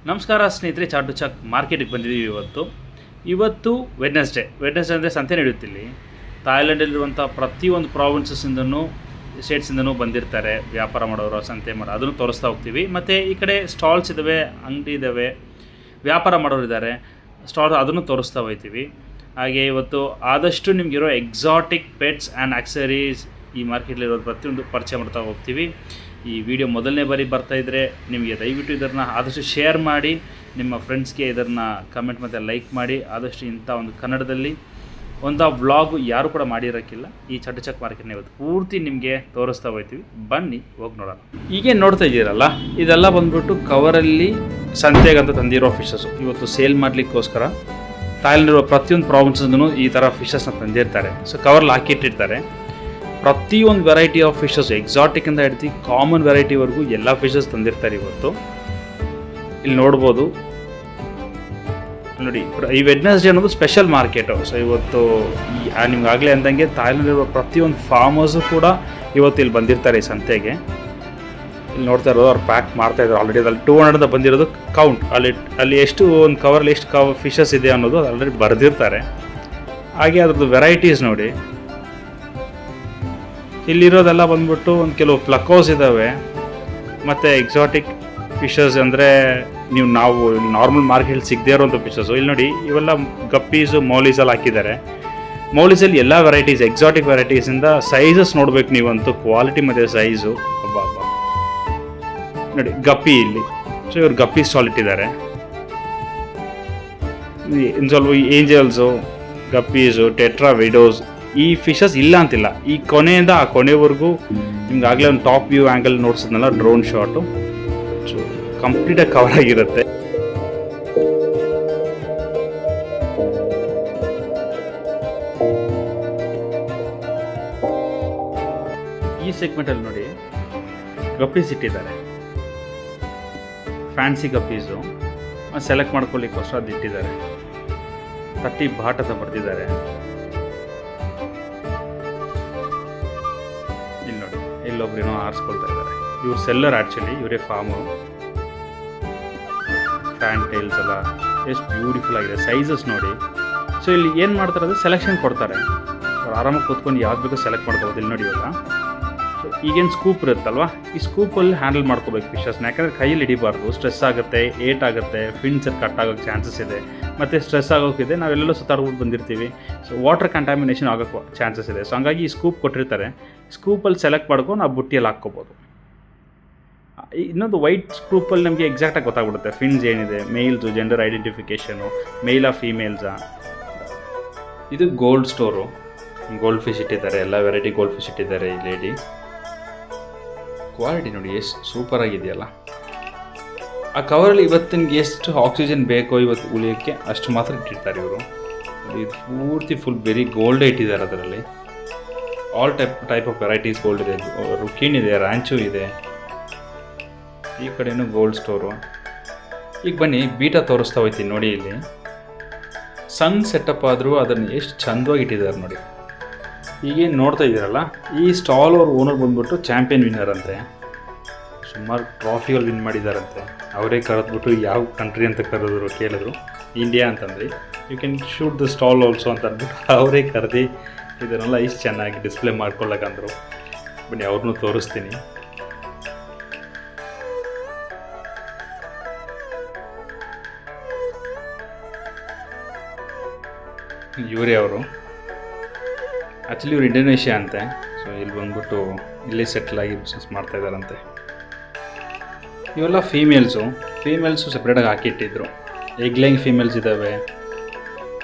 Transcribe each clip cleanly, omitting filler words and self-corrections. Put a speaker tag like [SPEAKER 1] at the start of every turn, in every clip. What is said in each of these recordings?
[SPEAKER 1] ನಮಸ್ಕಾರ ಸ್ನೇಹಿತರೆ, chat chalk ಮಾರ್ಕೆಟಿಗೆ ಬಂದಿದ್ದೀವಿ. ಇವತ್ತು ವೆಡ್ನೆಸ್ಡೇ ಅಂದರೆ ಸಂತೆ ನಡೆಯುತ್ತಿಲ್ಲಿ. ಥಾಯ್ಲೆಂಡಲ್ಲಿರುವಂಥ ಪ್ರತಿಯೊಂದು ಪ್ರಾವಿನ್ಸಸ್ಸಿಂದನೂ ಸ್ಟೇಟ್ಸಿಂದನೂ ಬಂದಿರ್ತಾರೆ ವ್ಯಾಪಾರ ಮಾಡೋರು, ಸಂತೆ ಅದನ್ನು ತೋರಿಸ್ತಾ ಹೋಗ್ತೀವಿ. ಮತ್ತು ಈ ಕಡೆ ಸ್ಟಾಲ್ಸ್ ಇದ್ದಾವೆ, ಅಂಗಡಿ ಇದ್ದಾವೆ, ವ್ಯಾಪಾರ ಮಾಡೋರು ಇದ್ದಾರೆ, ಸ್ಟಾಲ್ ಅದನ್ನು ತೋರಿಸ್ತಾ ಹೋಗ್ತೀವಿ. ಹಾಗೆ ಇವತ್ತು ಆದಷ್ಟು ನಿಮಗಿರೋ ಎಕ್ಸಾಟಿಕ್ ಪೆಟ್ಸ್ ಆ್ಯಂಡ್ ಆಕ್ಸರೀಸ್ ಈ ಮಾರ್ಕೆಟ್ಲಿರೋದು ಪ್ರತಿಯೊಂದು ಪರಿಚಯ ಮಾಡ್ತಾ ಹೋಗ್ತೀವಿ. ಈ ವಿಡಿಯೋ ಮೊದಲನೇ ಬಾರಿ ಬರ್ತಾಯಿದ್ರೆ ನಿಮಗೆ ದಯವಿಟ್ಟು ಇದನ್ನು ಆದಷ್ಟು ಶೇರ್ ಮಾಡಿ, ನಿಮ್ಮ ಫ್ರೆಂಡ್ಸ್ಗೆ ಇದನ್ನು ಕಮೆಂಟ್ ಮತ್ತು ಲೈಕ್ ಮಾಡಿ. ಆದಷ್ಟು ಇಂಥ ಒಂದು ಕನ್ನಡದಲ್ಲಿ ಒಂದು ವ್ಲಾಗು ಯಾರು ಕೂಡ ಮಾಡಿರೋಕ್ಕಿಲ್ಲ. ಈ ಚಾಟು ಚಾಕ್ ಮಾರ್ಕೆಟ್ನ ಇವತ್ತು ಪೂರ್ತಿ ನಿಮಗೆ ತೋರಿಸ್ತಾ ಹೋಗ್ತೀವಿ. ಬನ್ನಿ ಹೋಗಿ ನೋಡೋಣ. ಈಗೇನು ನೋಡ್ತಾ ಇದ್ದೀರಲ್ಲ, ಇದೆಲ್ಲ ಬಂದ್ಬಿಟ್ಟು ಕವರಲ್ಲಿ ಸಂತೆಗಂತ ತಂದಿರೋ ಫಿಶಸ್ಸು. ಇವತ್ತು ಸೇಲ್ ಮಾಡಲಿಕ್ಕೋಸ್ಕರ ಥಾಯ್ಲೆಂಡ್ ಪ್ರತಿಯೊಂದು ಪ್ರಾವಿನ್ಸಿಂದನೂ ಈ ಥರ ಫಿಶಸ್ನ ತಂದಿರ್ತಾರೆ. ಸೊ ಕವರ್ಲ್ಲಿ ಹಾಕಿಟ್ಟಿರ್ತಾರೆ. ಪ್ರತಿಯೊಂದು ವೆರೈಟಿ ಆಫ್ ಫಿಶಸ್, ಎಕ್ಸಾಟಿಕ್ ಅಂತ ಹಿಡ್ದು ಕಾಮನ್ ವೆರೈಟಿವರೆಗೂ ಎಲ್ಲ ಫಿಶಸ್ ತಂದಿರ್ತಾರೆ ಇವತ್ತು. ಇಲ್ಲಿ ನೋಡ್ಬೋದು ನೋಡಿ, ಈ ವೆಡ್ನೆಸ್ಡೇ ಅನ್ನೋದು ಸ್ಪೆಷಲ್ ಮಾರ್ಕೆಟು. ಸೊ ಇವತ್ತು ನಿಮ್ಗೆ ಆಗಲೇ ಅಂದಂಗೆ ಥಾಯ್ಲೆಂಡಿರುವ ಪ್ರತಿಯೊಂದು ಫಾರ್ಮರ್ಸು ಕೂಡ ಇವತ್ತು ಇಲ್ಲಿ ಬಂದಿರ್ತಾರೆ ಈ ಸಂತೆಗೆ. ಇಲ್ಲಿ ನೋಡ್ತಾ ಇರೋದು ಅವ್ರು ಪ್ಯಾಕ್ ಮಾಡ್ತಾಯಿದ್ರು ಆಲ್ರೆಡಿ. ಅದ್ರಲ್ಲಿ 200 ಬಂದಿರೋದು ಕೌಂಟ್. ಅಲ್ಲಿ ಎಷ್ಟು ಒಂದು ಕವರಲ್ಲಿ ಎಷ್ಟು ಫಿಶಸ್ ಇದೆ ಅನ್ನೋದು ಆಲ್ರೆಡಿ ಬರೆದಿರ್ತಾರೆ. ಹಾಗೆ ಅದ್ರದ್ದು ವೆರೈಟೀಸ್ ನೋಡಿ, ಇಲ್ಲಿರೋದೆಲ್ಲ ಬಂದ್ಬಿಟ್ಟು ಒಂದು ಕೆಲವು ಪ್ಲಕೋಸ್ ಇದ್ದಾವೆ ಮತ್ತು ಎಕ್ಸಾಟಿಕ್ ಫಿಶಸ್. ಅಂದರೆ ನಾವು ನಾರ್ಮಲ್ ಮಾರ್ಕೆಟಲ್ಲಿ ಸಿಗದೇ ಇರೋಂಥ ಫಿಶಸ್ಸು. ಇಲ್ಲಿ ನೋಡಿ, ಇವೆಲ್ಲ ಗಪ್ಪೀಸು, ಮೌಲೀಸಲ್ಲಿ ಹಾಕಿದ್ದಾರೆ. ಮೌಲೀಸಲ್ಲಿ ಎಲ್ಲ ವೆರೈಟೀಸ್, ಎಕ್ಸಾಟಿಕ್ ವೆರೈಟೀಸಿಂದ ಸೈಜಸ್ ನೋಡ್ಬೇಕು ನೀವಂತೂ, ಕ್ವಾಲಿಟಿ ಮತ್ತು ಸೈಜು ಹಬ್ಬ ನೋಡಿ. ಗಪ್ಪಿ ಇಲ್ಲಿ, ಸೊ ಇವ್ರು ಗಪ್ಪಿ ಸ್ಟಾಲ್ ಇಟ್ಟಿದ್ದಾರೆ. ಇನ್ನು ಸ್ವಲ್ಪ ಏಂಜಲ್ಸು, ಗಪ್ಪೀಸು, ಟೆಟ್ರಾ ವಿಡೋಸ್, ಈ ಫಿಶಸ್ ಇಲ್ಲ ಅಂತಿಲ್ಲ. ಈ ಕೊನೆಯಿಂದ ಆ ಕೊನೆವರೆಗೂ ನಿಮ್ಗೆ ಆಗಲೇ ಒಂದು ಟಾಪ್ ವ್ಯೂ ಆ್ಯಂಗಲ್ ನೋಡ್ಸಿದ್ನಲ್ಲ, ಡ್ರೋನ್ ಶಾಟು, ಸೊ ಕಂಪ್ಲೀಟಾಗಿ ಕವರ್ ಆಗಿರುತ್ತೆ. ಈ ಸೆಗ್ಮೆಂಟಲ್ಲಿ ನೋಡಿ, ಗಪ್ಪೀಸ್ ಇಟ್ಟಿದ್ದಾರೆ. ಫ್ಯಾನ್ಸಿ ಗಪ್ಪೀಸು ಸೆಲೆಕ್ಟ್ ಮಾಡ್ಕೊಳ್ಳಿಕ್ಕೋಸ್ಕರ ಅದು ಇಟ್ಟಿದ್ದಾರೆ. 30 ಬಾಟ್ ಅಂತ ಬರ್ತಿದ್ದಾರೆ. ಇಲ್ಲಿ ನೋಡಿ, ಇಲ್ಲೊಬ್ರೇನೋ ಆರಿಸ್ಕೊಳ್ತಾ ಇದ್ದಾರೆ. ಇವ್ರು ಸೆಲ್ಲರ್ ಆ್ಯಕ್ಚುಲಿ, ಇವರೇ ಫಾರ್ಮು. ಫ್ಯಾನ್ ಟೈಲ್ಸ್ ಎಲ್ಲ ಎಷ್ಟು ಬ್ಯೂಟಿಫುಲ್ ಆಗಿದೆ, ಸೈಜಸ್ ನೋಡಿ. ಸೊ ಇಲ್ಲಿ ಏನು ಮಾಡ್ತಾರೆ ಅಂದರೆ ಸೆಲೆಕ್ಷನ್ ಕೊಡ್ತಾರೆ. ಅವ್ರು ಆರಾಮಾಗಿ ಕೂತ್ಕೊಂಡು ಯಾವ್ದು ಬೇಕೋ ಸೆಲೆಕ್ಟ್ ಮಾಡ್ಕೋಬೋದು. ಇಲ್ಲಿ ನೋಡಿ, ಇವಾಗ ಸೊ ಈಗೇನು ಸ್ಕೂಪ್ ಇರುತ್ತಲ್ವ, ಈ ಸ್ಕೂಪಲ್ಲಿ ಹ್ಯಾಂಡಲ್ ಮಾಡ್ಕೋಬೇಕು ಫಿಶಸ್ನ. ಯಾಕಂದರೆ ಕೈಯಲ್ಲಿ ಹಿಡಿಬಾರ್ದು, ಸ್ಟ್ರೆಸ್ ಆಗುತ್ತೆ, ಏಟ್ ಆಗುತ್ತೆ, ಫಿನ್ಸ್ ಕಟ್ ಆಗೋಕ್ಕೆ ಚಾನ್ಸಸ್ ಇದೆ. ಮತ್ತು ಸ್ಟ್ರೆಸ್ ಆಗೋಕ್ಕಿದೆ, ನಾವೆಲ್ಲೆಲ್ಲೋ ಸುತ್ತಾಡ್ಬಿಟ್ಟು ಬಂದಿರ್ತೀವಿ. ಸೊ ವಾಟರ್ ಕಂಟಾಮಿನೇಷನ್ ಆಗೋಕ್ಕೆ ಚಾನ್ಸಸ್ ಇದೆ. ಸೊ ಹಂಗಾಗಿ ಈ ಸ್ಕೂಪ್ ಕೊಟ್ಟಿರ್ತಾರೆ. ಸ್ಕೂಪಲ್ಲಿ ಸೆಲೆಕ್ಟ್ ಮಾಡ್ಕೊಂಡು ನಾವು ಬುಟ್ಟಿಯಲ್ಲಿ ಹಾಕ್ಕೋಬೋದು. ಇನ್ನೊಂದು ವೈಟ್ ಸ್ಕೂಪಲ್ಲಿ ನಮಗೆ ಎಕ್ಸಾಕ್ಟಾಗಿ ಗೊತ್ತಾಗ್ಬಿಡುತ್ತೆ ಫಿನ್ಸ್ ಏನಿದೆ, ಮೇಲ್ಸು, ಜೆಂಡರ್ ಐಡೆಂಟಿಫಿಕೇಷನು, ಮೇಲಾ ಫೀಮೇಲ್ಸಾ. ಇದು ಗೋಲ್ಡ್ ಸ್ಟೋರು. ಗೋಲ್ಡ್ ಫಿಶ್ ಇಟ್ಟಿದ್ದಾರೆ, ಎಲ್ಲ ವೆರೈಟಿ ಗೋಲ್ಡ್ ಫಿಶ್ ಇಟ್ಟಿದ್ದಾರೆ ಈ ಲೇಡಿ. ಕ್ವಾಲಿಟಿ ನೋಡಿ ಎಷ್ಟು ಸೂಪರಾಗಿದೆಯಲ್ಲ. ಆ ಕವರಲ್ಲಿ ಇವತ್ತಿನಿಗೆ ಎಷ್ಟು ಆಕ್ಸಿಜನ್ ಬೇಕೋ ಇವತ್ತು ಉಳಿಯೋಕ್ಕೆ ಅಷ್ಟು ಮಾತ್ರ ಇಟ್ಟಿರ್ತಾರೆ ಇವರು. ಇದು ಪೂರ್ತಿ ಫುಲ್ ಬೆರಿ ಗೋಲ್ಡೇ ಇಟ್ಟಿದ್ದಾರೆ. ಅದರಲ್ಲಿ all type of varieties gold ಇದೆ. ರುಕೀನ್ ಇದೆ, ರ್ಯಾಂಚು ಇದೆ. ಈ ಕಡೆಯೂ ಗೋಲ್ಡ್ ಸ್ಟೋರು. ಈಗ ಬನ್ನಿ ಬೀಟಾ ತೋರಿಸ್ತಾ ಹೋಗ್ತೀನಿ ನೋಡಿ. ಇಲ್ಲಿ ಸಣ್ಣ ಸೆಟಪ್ ಆದರೂ ಅದನ್ನು ಎಷ್ಟು ಚಂದವಾಗಿ ಇಟ್ಟಿದ್ದಾರೆ ನೋಡಿ. ಈಗೇನು ನೋಡ್ತಾ ಇದ್ದೀರಲ್ಲ, ಈ ಸ್ಟಾಲ್ ಅವ್ರ ಓನರ್ ಬಂದ್ಬಿಟ್ಟು ಚಾಂಪಿಯನ್ ವಿನ್ನರ್ ಅಂತೆ. ಸುಮಾರು ಟ್ರಾಫಿಗಳು ವಿನ್ ಮಾಡಿದಾರಂತೆ. ಅವರೇ ಕರೆದ್ಬಿಟ್ಟು ಯಾವ ಕಂಟ್ರಿ ಅಂತ ಕರೆದ್ರು, ಕೇಳಿದ್ರು. ಇಂಡಿಯಾ ಅಂತಂದ್ರಿ. You can shoot the stall also ಅಂತ ಅಂದ್ಬಿಟ್ಟು ಅವರೇ ಕರೆದು ಇದನ್ನೆಲ್ಲ ಇಷ್ಟು ಚೆನ್ನಾಗಿ ಡಿಸ್ಪ್ಲೇ ಮಾಡ್ಕೊಳ್ಳೋಕಂದ್ರು. ಬನ್ನಿ ಅವ್ರನ್ನೂ ತೋರಿಸ್ತೀನಿ. ಇವರೇ ಅವರು. ಆ್ಯಕ್ಚುಲಿ ಇವ್ರು ಇಂಡೋನೇಷ್ಯಾ ಅಂತೆ. ಸೊ ಇಲ್ಲಿ ಬಂದ್ಬಿಟ್ಟು ಇಲ್ಲೇ ಸೆಟ್ಲಾಗಿ ಬಿಸ್ನೆಸ್ ಮಾಡ್ತಾಯಿದ್ದಾರಂತೆ. ಇವೆಲ್ಲ ಫೀಮೇಲ್ಸು ಸಪ್ರೇಟಾಗಿ ಹಾಕಿಟ್ಟಿದ್ರು. ಎಗ್ ಲೈಂಗ್ ಫೀಮೇಲ್ಸ್ ಇದ್ದಾವೆ,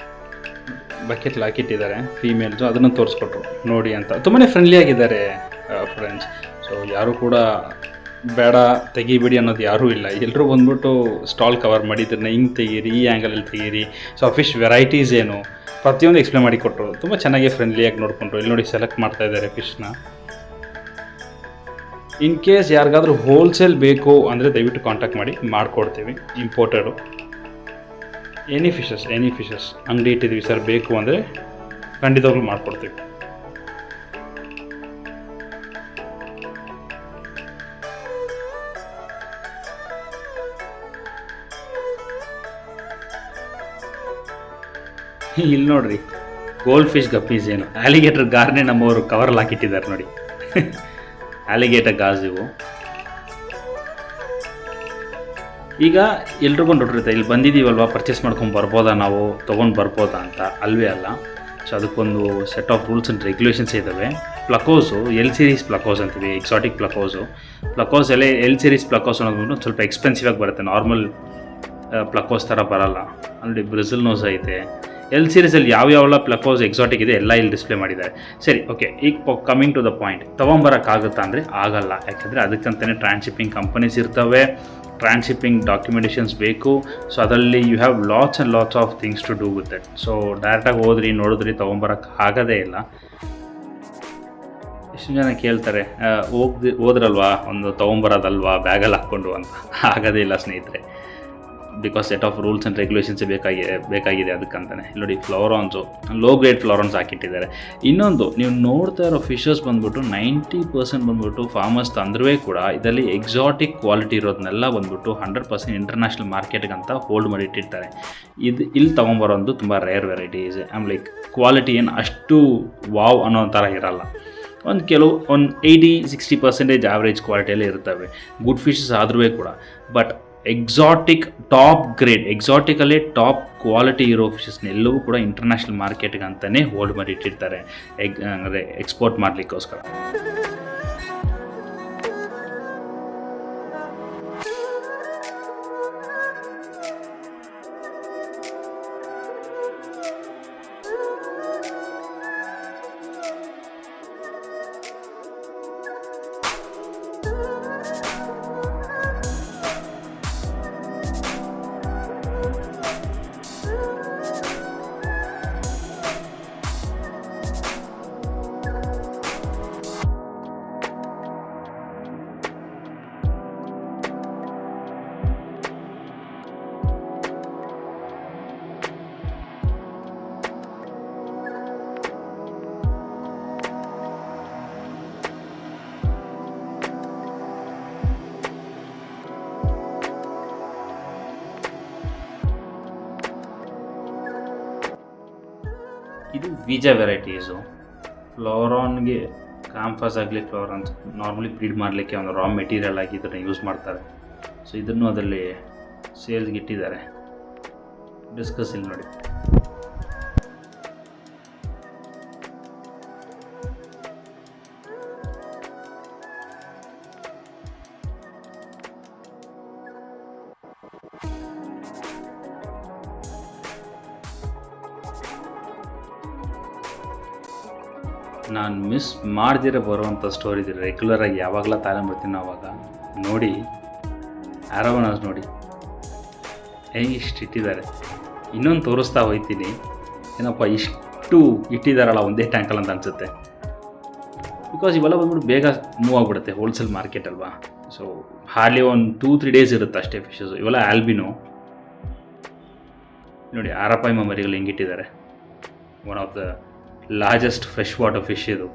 [SPEAKER 1] ಬಕೆಟ್ಲಿ ಹಾಕಿಟ್ಟಿದ್ದಾರೆ ಫೀಮೇಲ್ಸು. ಅದನ್ನು ತೋರಿಸ್ಕೊಟ್ರು ನೋಡಿ ಅಂತ. ತುಂಬಾ ಫ್ರೆಂಡ್ಲಿ ಆಗಿದ್ದಾರೆ ಫ್ರೆಂಡ್ಸ್. ಸೊ ಯಾರೂ ಕೂಡ ಬೇಡ ತೆಗಿಬಿಡಿ ಅನ್ನೋದು ಯಾರೂ ಇಲ್ಲ. ಎಲ್ಲರೂ ಬಂದ್ಬಿಟ್ಟು ಸ್ಟಾಲ್ ಕವರ್ ಮಾಡಿ ಇದನ್ನು ಹಿಂಗೆ ತೆಗೀರಿ, ಈ ಆ್ಯಂಗಲಲ್ಲಿ ತೆಗೀರಿ, ಸೊ ಆ ಫಿಶ್ ವೆರೈಟೀಸ್ ಏನು ಪ್ರತಿಯೊಂದು ಎಕ್ಸ್ಪ್ಲೇನ್ ಮಾಡಿ ಕೊಟ್ಟರು. ತುಂಬ ಚೆನ್ನಾಗಿ ಫ್ರೆಂಡ್ಲಿಯಾಗಿ ನೋಡಿಕೊಂಡ್ರು. ಇಲ್ಲಿ ನೋಡಿ ಸೆಲೆಕ್ಟ್ ಮಾಡ್ತಾ ಇದ್ದಾರೆ ಫಿಶ್ನ. ಇನ್ ಕೇಸ್ ಯಾರಿಗಾದ್ರೂ ಹೋಲ್ಸೇಲ್ ಬೇಕು ಅಂದರೆ ದಯವಿಟ್ಟು ಕಾಂಟ್ಯಾಕ್ಟ್ ಮಾಡಿ, ಮಾಡಿಕೊಡ್ತೀವಿ. ಇಂಪೋರ್ಟೆಡು ಎನಿ ಫಿಶಸ್ ಅಂಗಡಿ ಇಟ್ಟಿದ್ದೀವಿ ಸರ್ ಬೇಕು ಅಂದರೆ ಖಂಡಿತವಾಗ್ಲೂ ಮಾಡಿಕೊಡ್ತೀವಿ. ಇಲ್ಲಿ ನೋಡ್ರಿ, ಗೋಲ್ಡ್ ಫಿಶ್ ಗಪ್ಪೀಸ್ ಏನು, ಆಲಿಗೇಟರ್ ಗಾರ್ನೇ ನಮ್ಮವರು ಕವರಲ್ಲಿ ಹಾಕಿಟ್ಟಿದ್ದಾರೆ ನೋಡಿ. ಆಲಿಗೇಟರ್ ಗಾಜ್ ಇವು. ಈಗ ಎಲ್ರಿಗೂ ನೋಡಿರುತ್ತೆ, ಇಲ್ಲಿ ಬಂದಿದ್ದೀವಲ್ವ, ಪರ್ಚೇಸ್ ಮಾಡ್ಕೊಂಡು ಬರ್ಬೋದಾ, ನಾವು ತೊಗೊಂಡು ಬರ್ಬೋದಾ ಅಂತ. ಅಲ್ವೇ ಅಲ್ಲ. ಸೊ ಅದಕ್ಕೊಂದು set of rules and regulations ಇದ್ದಾವೆ. ಪ್ಲಕೋಸು ಎಲ್ ಸೀರೀಸ್ ಪ್ಲಕೋಸ್ ಅಂತೀವಿ, ಎಕ್ಸಾಟಿಕ್ ಪ್ಲಕೋಸ್ ಎಲ್ಲ ಎಲ್ ಸೀರೀಸ್ ಪ್ಲಕೋಸ್ ಅನ್ನೋದು ಸ್ವಲ್ಪ ಎಕ್ಸ್ಪೆನ್ಸಿವ್ ಆಗಿ ಬರುತ್ತೆ, ನಾರ್ಮಲ್ ಪ್ಲಕೋಸ್ ಥರ ಬರಲ್ಲ. ಅಲ್ಲಿ ಬ್ರೆಜಿಲ್ ನೋಸ್ ಐತೆ. ಎಲ್ ಸೀರೀಸಲ್ಲಿ ಯಾವ್ಯಾವೆಲ್ಲ ಪ್ಲಕೋಸ್ ಎಕ್ಸಾಟಿಕ್ ಇದೆ ಎಲ್ಲ ಇಲ್ಲಿ ಡಿಸ್ಪ್ಲೇ ಮಾಡಿದ್ದಾರೆ. ಸರಿ, ಓಕೆ, ಈಗ ಕಮಿಂಗ್ ಟು ದ ಪಾಯಿಂಟ್, ತೊಗೊಂಬರೋಕ್ಕಾಗುತ್ತಾ ಅಂದರೆ ಆಗಲ್ಲ. ಯಾಕೆಂದರೆ ಅದಕ್ಕಂತಲೇ ಟ್ರಾನ್ಸ್ಶಿಪ್ಪಿಂಗ್ ಕಂಪನೀಸ್ ಇರ್ತವೆ, ಟ್ರಾನ್ಸ್ಶಿಪ್ಪಿಂಗ್ ಡಾಕ್ಯುಮೆಂಟೇಷನ್ಸ್ ಬೇಕು. ಸೊ ಅದರಲ್ಲಿ you have lots and lots of things to do with it. So ಡೈರೆಕ್ಟಾಗಿ ನೋಡಿದ್ರಿ ತೊಗೊಂಬರೋಕ್ಕೆ ಆಗೋದೇ ಇಲ್ಲ. ಎಷ್ಟು ಜನ ಕೇಳ್ತಾರೆ, ಹೋದ್ರಲ್ವಾ ಒಂದು ತೊಗೊಂಬರೋದಲ್ವಾ ಬ್ಯಾಗಲ್ಲಿ ಹಾಕ್ಕೊಂಡು ಅಂತ. ಆಗೋದೇ ಇಲ್ಲ ಸ್ನೇಹಿತರೆ, because set of rules and regulations ಬೇಕಾಗಿದೆ ಅದಕ್ಕಂತಾನೆ. ನೋಡಿ, ಫ್ಲೋರಾನ್ಸು ಲೋ ಗ್ರೇಡ್ ಫ್ಲೋರಾನ್ಸ್ ಹಾಕಿಟ್ಟಿದ್ದಾರೆ. ಇನ್ನೊಂದು, ನೀವು ನೋಡ್ತಾ ಇರೋ ಫಿಶಸ್ ಬಂದ್ಬಿಟ್ಟು 90% ಬಂದ್ಬಿಟ್ಟು ಫಾರ್ಮರ್ಸ್ ತಂದ್ರೂ ಕೂಡ ಇದರಲ್ಲಿ ಎಕ್ಸಾಟಿಕ್ ಕ್ವಾಲಿಟಿ ಇರೋದನ್ನೆಲ್ಲ ಬಂದ್ಬಿಟ್ಟು 100% ಇಂಟರ್ನ್ಯಾಷನಲ್ ಮಾರ್ಕೆಟ್ಗೆ ಅಂತ ಹೋಲ್ಡ್ ಮಾಡಿ ಇಟ್ಟಿರ್ತಾರೆ. ಇಲ್ಲಿ ತೊಗೊಂಬರೋದು ತುಂಬ ರೇರ್ ವೆರೈಟೀಸ್. ಲೈಕ್ ಕ್ವಾಲಿಟಿ ಏನು ಅಷ್ಟು ವಾವ್ ಅನ್ನೋ ಥರ ಇರಲ್ಲ. ಒಂದು 80-60% ಆವ್ರೇಜ್ ಕ್ವಾಲಿಟಿಯಲ್ಲಿ ಇರ್ತವೆ, ಗುಡ್ ಫಿಶಸ್ ಆದ್ರೂ ಕೂಡ. ಬಟ್ ಎಕ್ಸಾಟಿಕ್ ಟಾಪ್ ಗ್ರೇಡ್, ಎಕ್ಸಾಟಿಕಲ್ಲೇ ಟಾಪ್ ಕ್ವಾಲಿಟಿ ಇರೋ ಫಿಶಸ್ನ ಎಲ್ಲವೂ ಕೂಡ ಇಂಟರ್ನ್ಯಾಷನಲ್ ಮಾರ್ಕೆಟ್ಗೆ ಅಂತಲೇ ಹೋಲ್ಡ್ ಮಾಡಿ ಇಟ್ಟಿರ್ತಾರೆ, ಅಂದರೆ ಎಕ್ಸ್ಪೋರ್ಟ್ ಮಾಡಲಿಕ್ಕೋಸ್ಕರ. ಇದು ವೀಜಾ ವೆರೈಟೀಸು. ಫ್ಲೋರಾನ್ಗೆ ಕ್ಯಾಂಫಸ್ ಆಗಲಿ, ಫ್ಲೋರಾನ್ಸ್ ನಾರ್ಮಲಿ ಬ್ರೀಡ್ ಮಾಡಲಿಕ್ಕೆ ಒಂದು ರಾ ಮೆಟೀರಿಯಲ್ ಆಗಿ ಇದನ್ನು ಯೂಸ್ ಮಾಡ್ತಾರೆ. ಸೊ ಇದನ್ನು ಅದರಲ್ಲಿ ಸೇಲ್ಸ್ಗೆ ಇಟ್ಟಿದ್ದಾರೆ. ಡಿಸ್ಕಸ್ ಇಲ್ಲಿ ನೋಡಿ. ನಾನು ಮಿಸ್ ಮಾಡ್ದಿರ ಬರುವಂಥ ಸ್ಟೋರಿ ಇದೆ. ರೆಗ್ಯುಲರಾಗಿ ಯಾವಾಗಲ ತಾಕೊಂಡ್ಬಿಡ್ತೀನಿ ಆವಾಗ ನೋಡಿ. ಆರವನಾಸ್ ನೋಡಿ ಹೆಂಗೆ ಇಷ್ಟು ಇಟ್ಟಿದ್ದಾರೆ. ಇನ್ನೊಂದು ತೋರಿಸ್ತಾ ಹೋಗ್ತೀನಿ. ಏನಪ್ಪ ಇಷ್ಟು ಇಟ್ಟಿದ್ದಾರಲ್ಲ ಒಂದೇ ಟ್ಯಾಂಕಲ್ಲಿ ಅಂತ ಅನಿಸುತ್ತೆ. ಬಿಕಾಸ್ ಇವೆಲ್ಲ ಬಂದ್ಬಿಟ್ಟು ಬೇಗ ಮೂವ್ ಆಗಿಬಿಡುತ್ತೆ, ಹೋಲ್ಸೇಲ್ ಮಾರ್ಕೆಟ್ ಅಲ್ವಾ. ಸೊ ಹಾರ್ಡ್ಲಿ ಒಂದು 2-3 ಡೇಸ್ ಇರುತ್ತೆ ಅಷ್ಟೇ ಫಿಶಸ್. ಇವೆಲ್ಲ ಆಲ್ಬಿನೋ ನೋಡಿ. ಆರಪಾಯಿ ಮರಿಗಳು ಹೆಂಗಿಟ್ಟಿದ್ದಾರೆ. One of the largest fresh water fish ಇದು.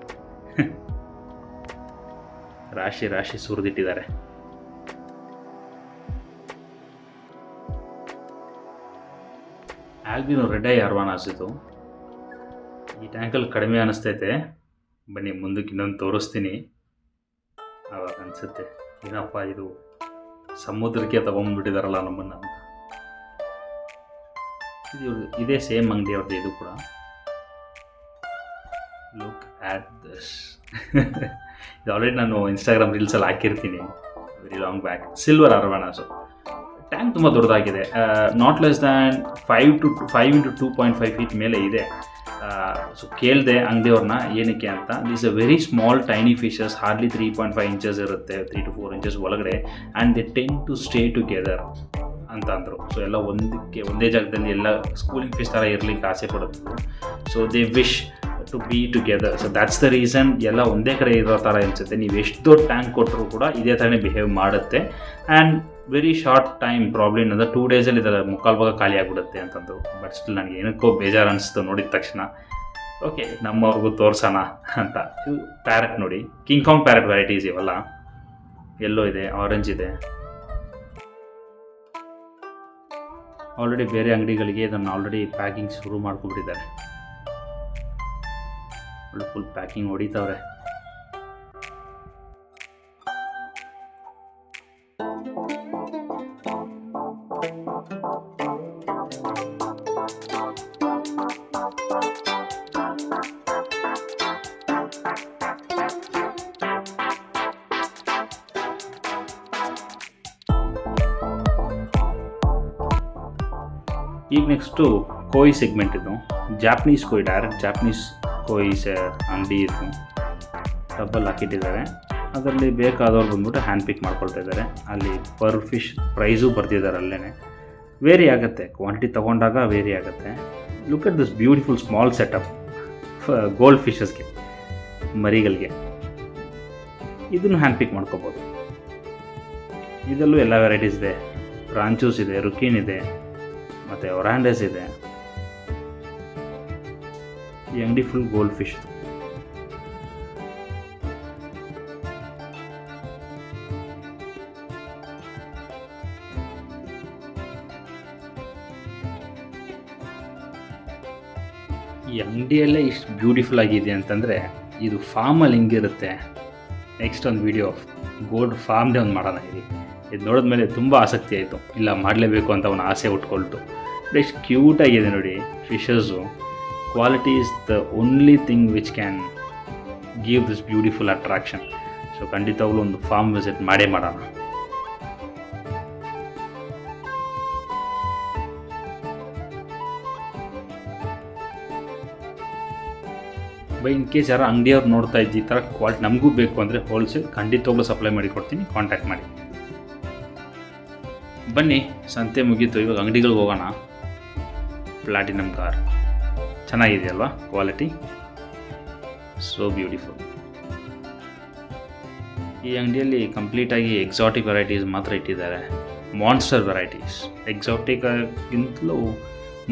[SPEAKER 1] ರಾಶಿ ಸುರಿದಿಟ್ಟಿದ್ದಾರೆ. ಆಲ್ಬಿನೋ ರೆಡ್ ಐ ಅರ್ವಾನಾಸ್ ಇದು. ಈ ಟ್ಯಾಂಕಲ್ಲಿ ಕಡಿಮೆ ಅನ್ನಿಸ್ತೈತೆ. ಬನ್ನಿ ಮುಂದಕ್ಕೆ ಇನ್ನೊಂದು ತೋರಿಸ್ತೀನಿ, ಆವಾಗ ಅನಿಸುತ್ತೆ ಏನಪ್ಪ ಇದು ಸಮುದ್ರಕ್ಕೆ ತಗೊಂಡ್ಬಿಟ್ಟಿದಾರಲ್ಲ ನಮ್ಮನ್ನು ಅಂತ. ಇದೇ ಸೇಮ್ ಅಂಗಡಿ ಅವ್ರದ್ದು ಇದು ಕೂಡ. Look at this. ಇದು ಆಲ್ರೆಡಿ ನಾನು ಇನ್ಸ್ಟಾಗ್ರಾಮ್ ರೀಲ್ಸಲ್ಲಿ ಹಾಕಿರ್ತೀನಿ very long back. Silver arowanas. Tank ತುಂಬ ದೊಡ್ಡದಾಗಿದೆ. Not less than 5 into 2.5 feet ಮೇಲೆ ಇದೆ. ಸೊ ಕೇಳಿದೆ ಅಂಗಡಿಯವ್ರನ್ನ ಏನಕ್ಕೆ ಅಂತ. This a very small tiny fishes, hardly 3.5 inches ಇರುತ್ತೆ, 3 to 4 ಇಂಚಸ್ ಒಳಗಡೆ. And they tend to stay together ಅಂತ ಅಂದರು. ಸೊ ಎಲ್ಲ ಒಂದೇ ಜಾಗದಲ್ಲಿ ಎಲ್ಲ ಸ್ಕೂಲಿಂಗ್ ಫಿಶ್ ಥರ ಇರಲಿಕ್ಕೆ ಆಸೆ ಪಡುತ್ತೆ. So they wish to be together. So that's the reason ಎಲ್ಲ ಒಂದೇ ಕಡೆ ಇರೋ ಥರ ಅನಿಸುತ್ತೆ. ನೀವು ಎಷ್ಟು ದೊಡ್ಡ ಟ್ಯಾಂಕ್ ಕೊಟ್ಟರು ಕೂಡ ಇದೇ ಥರನೇ ಬಿಹೇವ್ ಮಾಡುತ್ತೆ. And very short time, problem ಏನಂದ್ರೆ 2 ಡೇಸಲ್ಲಿ ಇದರ ಮುಕ್ಕಾಲು ಭಾಗ ಖಾಲಿ ಆಗಿಬಿಡುತ್ತೆ ಅಂತಂದರು. ಬಟ್ ಸ್ಟಿಲ್ ನನಗೆ ಏನಕ್ಕೋ ಬೇಜಾರು ಅನಿಸ್ತು ನೋಡಿದ ತಕ್ಷಣ. ಓಕೆ, ನಮ್ಮವ್ರಿಗೂ ತೋರಿಸೋಣ ಅಂತ. ಇದು ಪ್ಯಾರೆಟ್ ನೋಡಿ, ಕಿಂಗ್ ಕಾಂಗ್ ಪ್ಯಾರೆಟ್ ವೆರೈಟೀಸ್ ಇವೆಲ್ಲ. ಎಲ್ಲೋ ಇದೆ, ಆರೆಂಜ್ ಇದೆ. ಆಲ್ರೆಡಿ ಬೇರೆ ಅಂಗಡಿಗಳಿಗೆ ಇದನ್ನು ಆಲ್ರೆಡಿ ಪ್ಯಾಕಿಂಗ್ ಶುರು ಮಾಡ್ಕೊಂಡ್ಬಿಟ್ಟಿದ್ದಾರೆ. ಫುಲ್ ಪ್ಯಾಕಿಂಗ್ ಹೊಡಿತಾವ್ರೆ. ಈಗ ನೆಕ್ಸ್ಟು ಕೋಯಿ ಸೆಗ್ಮೆಂಟ್. ಇದು Japanese koi, direct Japanese koi ಅಂಗಡಿ. ಇದು ಡಬ್ಬಲ್ ಹಾಕಿಟ್ಟಿದ್ದಾರೆ. ಅದರಲ್ಲಿ ಬೇಕಾದವ್ರು ಬಂದ್ಬಿಟ್ಟು ಹ್ಯಾಂಡ್ ಪಿಕ್ ಮಾಡ್ಕೊಳ್ತಾ ಇದ್ದಾರೆ. ಅಲ್ಲಿ ಪರ್ ಫಿಶ್ ಪ್ರೈಸು ಬರ್ತಿದ್ದಾರೆ. ಅಲ್ಲೇ ವೇರಿ ಆಗುತ್ತೆ, ಕ್ವಾಂಟಿಟಿ ತೊಗೊಂಡಾಗ ವೇರಿ ಆಗುತ್ತೆ. Look at this beautiful small setup gold ಫಿಶಸ್ಗೆ, ಮರಿಗಳಿಗೆ. ಇದನ್ನು ಹ್ಯಾಂಡ್ ಪಿಕ್ ಮಾಡ್ಕೋಬೋದು. ಇದರಲ್ಲೂ ಎಲ್ಲ ವೆರೈಟೀಸ್ ಇದೆ. ರಾಂಚೂಸ್ ಇದೆ, ರುಕೀನ್ ಇದೆ, ಮತ್ತು ಒರಾಂಡಸ್ ಇದೆ. ಈ ಅಂಗಡಿ ಫುಲ್ ಗೋಲ್ಡ್ ಫಿಶ್. ಈ ಅಂಗಡಿಯಲ್ಲೇ ಇಷ್ಟು ಬ್ಯೂಟಿಫುಲ್ ಆಗಿದೆ ಅಂತಂದರೆ ಇದು ಫಾರ್ಮಲ್ಲಿ ಹಿಂಗಿರುತ್ತೆ. ನೆಕ್ಸ್ಟ್ ಒಂದು ವಿಡಿಯೋ ಗೋಲ್ಡ್ ಫಾರ್ಮ್ದೇ ಒಂದು ಮಾಡೋಣ. ಇದು ನೋಡಿದ್ಮೇಲೆ ತುಂಬ ಆಸಕ್ತಿ ಆಯಿತು. ಇಲ್ಲ ಮಾಡಲೇಬೇಕು ಅಂತ ಒಂದು ಆಸೆ ಉಟ್ಕೊಳ್ತು. ಎಷ್ಟು ಕ್ಯೂಟಾಗಿದೆ ನೋಡಿ fishes. Quality is the only thing which can give this beautiful attraction. So ಖಂಡಿತವಾಗ್ಲೂ ಒಂದು ಫಾರ್ಮ್ ವಿಸಿಟ್ ಮಾಡೇ ಮಾಡೋಣ. ಬೈ ಇನ್ ಕೇಸ್ ಯಾರು ಅಂಗಡಿಯವ್ರು ನೋಡ್ತಾ ಇದ್ದು ಈ ಥರ ಕ್ವಾಲಿಟಿ ನಮಗೂ ಬೇಕು ಅಂದರೆ ಹೋಲ್ಸೇಲ್ ಖಂಡಿತವಾಗ್ಲೂ ಸಪ್ಲೈ ಮಾಡಿ ಕೊಡ್ತೀನಿ. ಕಾಂಟ್ಯಾಕ್ಟ್ ಮಾಡಿ. ಬನ್ನಿ, ಸಂತೆ ಮುಗೀತು, ಇವಾಗ ಅಂಗಡಿಗಳಿಗೆ ಹೋಗೋಣ. ಪ್ಲಾಟಿನಮ್ ಕಾರ್ ಚೆನ್ನಾಗಿದೆಯಲ್ವಾ ಕ್ವಾಲಿಟಿ, ಸೋ ಬ್ಯೂಟಿಫುಲ್. ಈ ಅಂಗಡಿಯಲ್ಲಿ ಕಂಪ್ಲೀಟಾಗಿ ಎಕ್ಸಾಟಿಕ್ ವೆರೈಟೀಸ್ ಮಾತ್ರ ಇಟ್ಟಿದ್ದಾರೆ. ಮಾನ್ಸ್ಟರ್ ವೆರೈಟೀಸ್, ಎಕ್ಸಾಟಿಕ್ಗಿಂತಲೂ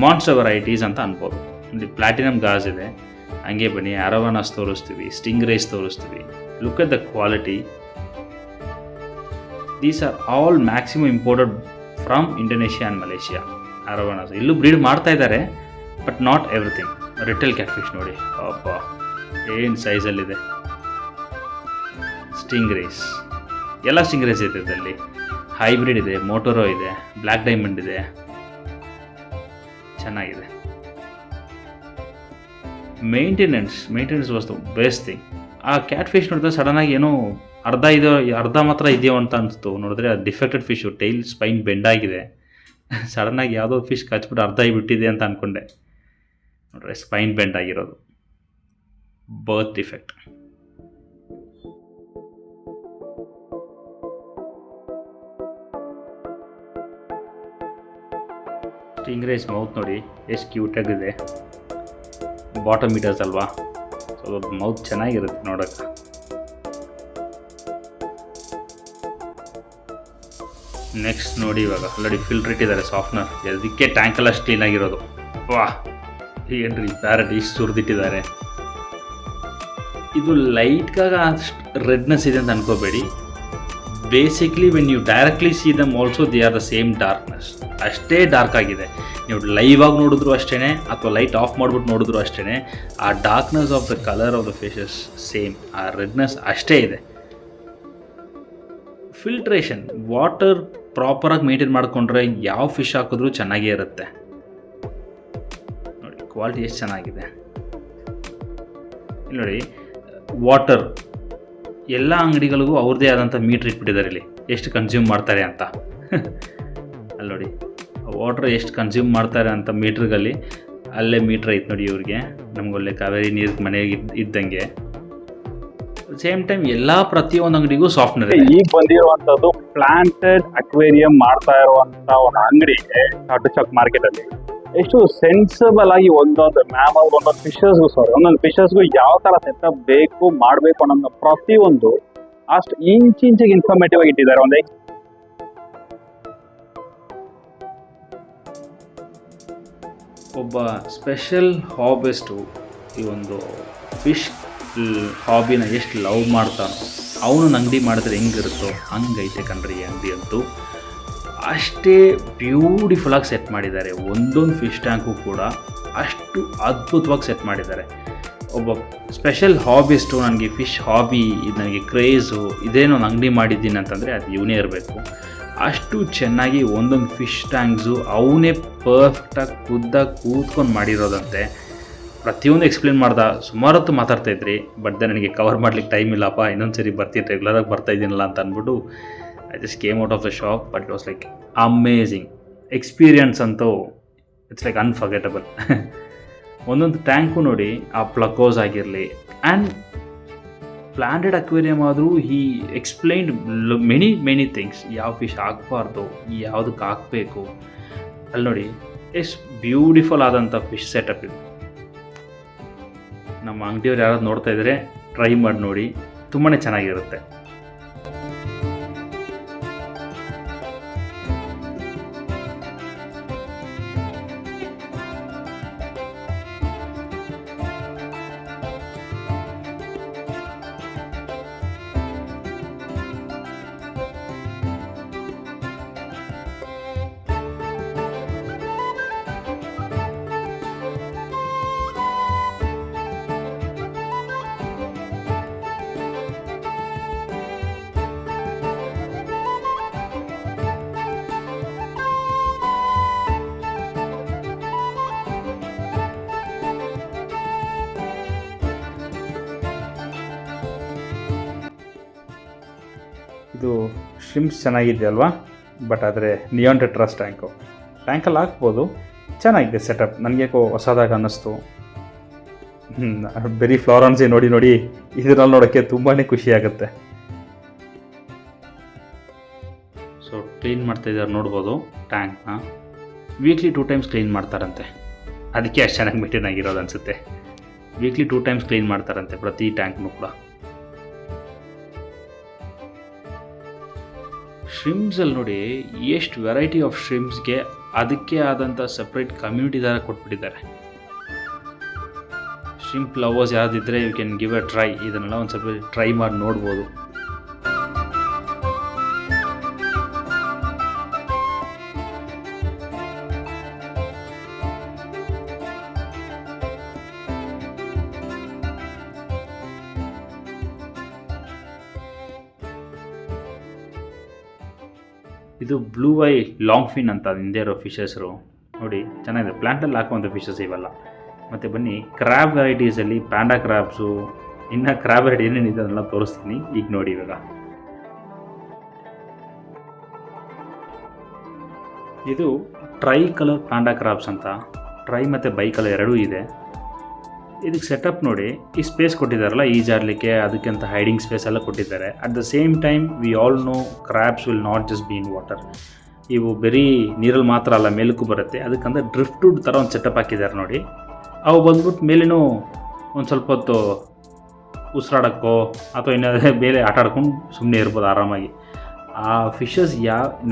[SPEAKER 1] ಮಾನ್ಸ್ಟರ್ ವೆರೈಟೀಸ್ ಅಂತ ಅನ್ಬೋದು. ಇಲ್ಲಿ ಪ್ಲಾಟಿನಮ್ ಗಾಜ್ ಇದೆ. ಹಂಗೆ ಬನ್ನಿ, ಅರವಾನಾಸ್ ತೋರಿಸ್ತೀವಿ, ಸ್ಟಿಂಗ್ ರೈಸ್ ತೋರಿಸ್ತೀವಿ. Look at the quality. These are all maximum imported from Indonesia and Malaysia. Arowanas ಇಲ್ಲೂ ಬ್ರೀಡ್ ಮಾಡ್ತಾ ಇದ್ದಾರೆ, but not everything. Retail catfish ನೋಡಿ, ಅಪ್ಪ ಏನು ಸೈಜಲ್ಲಿದೆ. ಸ್ಟಿಂಗ್ ರೈಸ್, ಎಲ್ಲ ಸ್ಟಿಂಗ್ ರೈಸ್ ಇದೆ ಇದರಲ್ಲಿ. ಹೈಬ್ರಿಡ್ ಇದೆ, ಮೋಟೋರೋ ಇದೆ, ಬ್ಲ್ಯಾಕ್ ಡೈಮಂಡ್ ಇದೆ, ಚೆನ್ನಾಗಿದೆ. Maintenance was the best thing. ಆ ಕ್ಯಾಟ್ ಫಿಶ್ ನೋಡಿದ್ರೆ ಸಡನ್ನಾಗಿ ಏನೋ ಅರ್ಧ ಮಾತ್ರ ಇದೆಯೋ ಅಂತ ಅನಿಸ್ತು. ನೋಡಿದ್ರೆ ಅದು ಡಿಫೆಕ್ಟೆಡ್ ಫಿಶು, ಟೈಲ್ ಸ್ಪೈನ್ ಬೆಂಡಾಗಿದೆ. ಸಡನ್ನಾಗಿ ಯಾವುದೋ ಫಿಶ್ ಕಚ್ಬಿಟ್ಟು ಅರ್ಧ ಬಿಟ್ಟಿದೆ ಅಂತ ಅಂದ್ಕೊಂಡೆ. ನೋಡ್ರೆ ಸ್ಪೈನ್ ಬೆಂಡ್ ಆಗಿರೋದು, ಬರ್ತ್ ಡಿಫೆಕ್ಟ್. ಸ್ಟಿಂಗ್ ರೈಸ್ ಮೌತ್ ನೋಡಿ ಎಷ್ಟು ಕ್ಯೂಟಾಗಿದೆ. ಬಾಟಮ್ ಮೀಟರ್ಸ್ ಅಲ್ವಾ, ಸೊ ಅದ್ರ ಮೌತ್ ಚೆನ್ನಾಗಿರುತ್ತೆ ನೋಡೋಕ್ಕೆ. ನೆಕ್ಸ್ಟ್ ನೋಡಿ, ಇವಾಗ ಆಲ್ರೆಡಿ ಫಿಲ್ಟ್ರ್ ಇಟ್ಟಿದ್ದಾರೆ, ಸಾಫ್ಟ್ನರ್. ಅದಕ್ಕೆ ಟ್ಯಾಂಕೆಲ್ಲ ಅಷ್ಟು ಕ್ಲೀನಾಗಿರೋದು. ವಾ ಏನ್ರಿ ಪ್ಯಾರೆಟ್ ಇಷ್ಟು ಸುರಿದಿಟ್ಟಿದ್ದಾರೆ. ಇದು ಲೈಟ್ಗಾಗ ಅಷ್ಟು ರೆಡ್ನೆಸ್ ಇದೆ ಅಂತ ಅನ್ಕೋಬೇಡಿ. Basically when you directly see them also they are the same darkness. ಅಷ್ಟೇ ಡಾರ್ಕ್ ಆಗಿದೆ. ನೀವು ಲೈವ್ ಆಗಿ ನೋಡಿದ್ರು ಅಷ್ಟೇ, ಅಥವಾ ಲೈಟ್ ಆಫ್ ಮಾಡಿಬಿಟ್ಟು ನೋಡಿದ್ರು ಅಷ್ಟೇ, ಆ darkness of the colour of the fishes same. ಆ ರೆಡ್ನೆಸ್ ಅಷ್ಟೇ ಇದೆ. ಫಿಲ್ಟ್ರೇಷನ್, ವಾಟರ್ ಪ್ರಾಪರಾಗಿ ಮೇಂಟೈನ್ ಮಾಡಿಕೊಂಡ್ರೆ ಯಾವ ಫಿಶ್ ಹಾಕಿದ್ರೂ ಚೆನ್ನಾಗೇ ಇರುತ್ತೆ. ನೋಡಿ ಕ್ವಾಲಿಟಿ ಎಷ್ಟು ಚೆನ್ನಾಗಿದೆ. ಇಲ್ಲಿ ನೋಡಿ, ವಾಟರ್ ಎಲ್ಲ ಅಂಗಡಿಗಳಿಗೂ ಅವ್ರದ್ದೇ ಆದಂಥ ಮೀಟ್ರ್ ಇಟ್ಬಿಟ್ಟಿದ್ದಾರೆ. ಇಲ್ಲಿ ಎಷ್ಟು ಕನ್ಸ್ಯೂಮ್ ಮಾಡ್ತಾರೆ ಅಂತ. ಅಲ್ಲಿ ನೋಡಿ ವಾಟ್ರ್ ಎಷ್ಟು ಕನ್ಸ್ಯೂಮ್ ಮಾಡ್ತಾರೆ ಅಂತ ಮೀಟ್ರ್ಗಲ್ಲಿ ಅಲ್ಲೇ ಮೀಟ್ರ್ ಐತೆ ನೋಡಿ ಇವ್ರಿಗೆ. ನಮಗೊಳ್ಳೆ ಕಾವೇರಿ ನೀರು ಮನೆಗೆ ಇದ್ದಂಗೆ. ಸೇಮ್ ಟೈಮ್ ಎಲ್ಲ ಪ್ರತಿಯೊಂದು ಅಂಗಡಿಗೂ ಸಾಫ್ಟ್ನರ್ ಇದೆ.
[SPEAKER 2] ಈಗ ಬಂದಿರುವಂತದ್ದು ಪ್ಲಾಂಟೆಡ್ ಅಕ್ವೇರಿಯಂ ಮಾಡ್ತಾ ಇರುವಂತ ಒಂದು ಅಂಗಡಿ ಚಾಟುಚಕ್ ಮಾರ್ಕೆಟ್ ಅಲ್ಲಿ. ಎಷ್ಟು ಸೆನ್ಸಿಬಲ್ ಆಗಿ ಒಂದೊಂದು ಮ್ಯಾಮಲ್, ಒಂದೊಂದು ಫಿಶಸ್ಗೂ ಯಾವ ತರ ಸೆಟಪ್ ಬೇಕು ಮಾಡಬೇಕು ಅನ್ನೋ ಪ್ರತಿಯೊಂದು ಅಷ್ಟು ಇಂಚಿಂಚಿಗೆ ಇನ್ಫಾರ್ಮೇಟಿವ್ ಆಗಿ ಇಟ್ಟಿದ್ದಾರೆ. ಒಂದು
[SPEAKER 1] ಒಬ್ಬ ಸ್ಪೆಷಲ್ ಹಾಬಿಸ್ಟು ಈ ಒಂದು ಫಿಶ್ ಹಾಬಿನ ಎಷ್ಟು ಲವ್ ಮಾಡ್ತಾನೋ ಅವನು ಅಂಗಡಿ ಮಾಡಿದ್ರೆ ಹೆಂಗಿರುತ್ತೋ ಹಂಗೈತೆ ಕಣ್ರಿ ಈ ಅಂಗಡಿ ಅಂತೂ. ಅಷ್ಟೇ ಬ್ಯೂಟಿಫುಲ್ಲಾಗಿ ಸೆಟ್ ಮಾಡಿದ್ದಾರೆ. ಒಂದೊಂದು ಫಿಶ್ ಟ್ಯಾಂಕು ಕೂಡ ಅಷ್ಟು ಅದ್ಭುತವಾಗಿ ಸೆಟ್ ಮಾಡಿದ್ದಾರೆ. ಒಬ್ಬ ಸ್ಪೆಷಲ್ ಹಾಬಿಸ್ಟು, ನನಗೆ ಫಿಶ್ ಹಾಬಿ, ಇದು ನನಗೆ ಕ್ರೇಝು, ಇದೇನೋ ಒಂದು ಅಂಗಡಿ ಮಾಡಿದ್ದೀನಿ ಅಂತಂದರೆ ಅದು ಇವನೇ ಇರಬೇಕು. ಅಷ್ಟು ಚೆನ್ನಾಗಿ ಒಂದೊಂದು ಫಿಶ್ ಟ್ಯಾಂಕ್ಸು ಅವನೇ ಪರ್ಫೆಕ್ಟಾಗಿ ಕೂತ್ಕೊಂಡು ಮಾಡಿರೋದಂತೆ. ಪ್ರತಿಯೊಂದು ಎಕ್ಸ್ಪ್ಲೇನ್ ಮಾಡ್ದೆ. ಸುಮಾರು ಹೊತ್ತು ಮಾತಾಡ್ತಾಯಿದ್ರಿ, ಬಟ್ ನನಗೆ ಕವರ್ ಮಾಡ್ಲಿಕ್ಕೆ ಟೈಮ್ ಇಲ್ಲಪ್ಪ, ಇನ್ನೊಂದು ಸರಿ ಬರ್ತೀನಿ, ರೆಗ್ಯುಲರಾಗಿ ಬರ್ತಾಯಿದ್ದೀನಲ್ಲ ಅಂತ ಅಂದ್ಬಿಟ್ಟು I just came out of the shop. But it was like amazing experience ಅಂತೂ. It's like unforgettable. ಒಂದೊಂದು ಟ್ಯಾಂಕು ನೋಡಿ, ಆ ಪ್ಲಕೋಸ್ ಆಗಿರಲಿ ಆ್ಯಂಡ್ ಪ್ಲಾಂಟೆಡ್ ಅಕ್ವೇರಿಯಮ್ ಆದರೂ ಹಿ ಎಕ್ಸ್ಪ್ಲೈನ್ಡ್ ಮೆನಿ ಥಿಂಗ್ಸ್. ಯಾವ ಫಿಶ್ ಹಾಕಬಾರ್ದು, ಯಾವುದಕ್ಕೆ ಹಾಕಬೇಕು, ಅಲ್ಲಿ ನೋಡಿ ಎಷ್ಟು ಬ್ಯೂಟಿಫುಲ್ ಆದಂಥ ಫಿಶ್ ಸೆಟಪ್ ಇದು. ನಮ್ಮ ಅಂಗಡಿಯವ್ರು ಯಾರಾದ್ರು ನೋಡ್ತಾ ಇದ್ದರೆ ಟ್ರೈ ಮಾಡಿ ನೋಡಿ, ತುಂಬಾ ಚೆನ್ನಾಗಿರುತ್ತೆ. ಇದು ಶ್ರಿಮ್ಸ್ ಚೆನ್ನಾಗಿದೆ ಅಲ್ವಾ? ಬಟ್ ಆದರೆ ನಿಯಾನ್ ಟೆಟ್ರಾಸ್ ಟ್ಯಾಂಕಲ್ಲಿ ಹಾಕ್ಬೋದು. ಚೆನ್ನಾಗಿದೆ ಸೆಟಪ್. ನನಗೇಕೋ ಹೊಸದಾಗಿ ಅನ್ನಿಸ್ತು. ಬೆರಿ ಫ್ಲಾರೆನ್ಸಿ ನೋಡಿ ಇದರಲ್ಲಿ ನೋಡೋಕ್ಕೆ ತುಂಬಾ ಖುಷಿ ಆಗುತ್ತೆ. ಸೊ ಕ್ಲೀನ್ ಮಾಡ್ತಾಯಿದ್ದಾರೆ ನೋಡ್ಬೋದು ಟ್ಯಾಂಕ್ನ. ವೀಕ್ಲಿ 2 ಟೈಮ್ಸ್ ಕ್ಲೀನ್ ಮಾಡ್ತಾರಂತೆ. ಅದಕ್ಕೆ ಅಷ್ಟು ಚೆನ್ನಾಗಿ ಮೇಂಟೈನ್ ಆಗಿರೋದು ಅನಿಸುತ್ತೆ. ವೀಕ್ಲಿ 2 ಟೈಮ್ಸ್ ಕ್ಲೀನ್ ಮಾಡ್ತಾರಂತೆ ಪ್ರತಿ ಟ್ಯಾಂಕ್ನೂ ಕೂಡ. ಶ್ರಿಮ್ಸಲ್ಲಿ ನೋಡಿ ಎಷ್ಟು ವೆರೈಟಿ ಆಫ್ ಶ್ರಿಮ್ಸ್ಗೆ ಅದಕ್ಕೆ ಆದಂಥ ಸಪ್ರೇಟ್ ಕಮ್ಯುನಿಟಿ ಥರ ಕೊಟ್ಬಿಟ್ಟಿದ್ದಾರೆ. ಶ್ರಿಂಪ್ ಲವರ್ಸ್ ಯಾವುದಿದ್ದರೆ you can give a try. ಇದನ್ನೆಲ್ಲ ಒಂದು ಸ್ವಲ್ಪ ಟ್ರೈ ಮಾಡಿ ನೋಡ್ಬೋದು. ಇದು ಬ್ಲೂ ಐ ಲಾಂಗ್ ಫಿನ್ ಅಂತ ಹಿಂದೆ ಇರೋ ಫಿಶಸ್ರು ನೋಡಿ, ಚೆನ್ನಾಗಿದೆ. ಪ್ಲ್ಯಾಂಟಲ್ಲಿ ಹಾಕುವಂಥ ಫಿಶಸ್ ಇವೆಲ್ಲ. ಮತ್ತು ಬನ್ನಿ ಕ್ರ್ಯಾಬ್ ವೆರೈಟೀಸಲ್ಲಿ ಪ್ಯಾಂಡಾ ಕ್ರ್ಯಾಬ್ಸು, ಇನ್ನು ಕ್ರ್ಯಾಬ್ ವೆರೈಟಿ ಏನೇನಿದೆ ಅದನ್ನೆಲ್ಲ ತೋರಿಸ್ತೀನಿ. ಈಗ ನೋಡಿ, ಇವಾಗ ಇದು ಟ್ರೈ ಕಲರ್ ಪ್ಯಾಂಡಾ ಕ್ರ್ಯಾಬ್ಸ್ ಅಂತ. ಟ್ರೈ ಮತ್ತು ಬೈ ಕಲರ್ ಎರಡೂ ಇದೆ. ಇದಕ್ಕೆ ಸೆಟಪ್ ನೋಡಿ, ಈ ಸ್ಪೇಸ್ ಕೊಟ್ಟಿದ್ದಾರಲ್ಲ ಈಜಾಡಲಿಕ್ಕೆ, ಅದಕ್ಕಿಂತ ಹೈಡಿಂಗ್ ಸ್ಪೇಸ್ ಎಲ್ಲ ಕೊಟ್ಟಿದ್ದಾರೆ. At the same time we all know crabs will not just be in water. ಇವು ಬರೀ ನೀರಲ್ಲಿ ಮಾತ್ರ ಅಲ್ಲ, ಮೇಲಕ್ಕೂ ಬರುತ್ತೆ. ಅದಕ್ಕಂದ್ರೆ ಡ್ರಿಫ್ಟುಡ್ ಥರ ಒಂದು ಸೆಟಪ್ ಹಾಕಿದ್ದಾರೆ ನೋಡಿ. ಅವು ಬಂದ್ಬಿಟ್ಟು ಮೇಲೇನೂ ಒಂದು ಸ್ವಲ್ಪ ಹೊತ್ತು ಉಸಿರಾಡೋಕ್ಕೋ ಅಥವಾ ಏನಾದರೂ ಬೇರೆ ಆಟ ಆಡ್ಕೊಂಡು ಸುಮ್ಮನೆ ಇರ್ಬೋದು ಆರಾಮಾಗಿ. ಆ ಫಿಶಸ್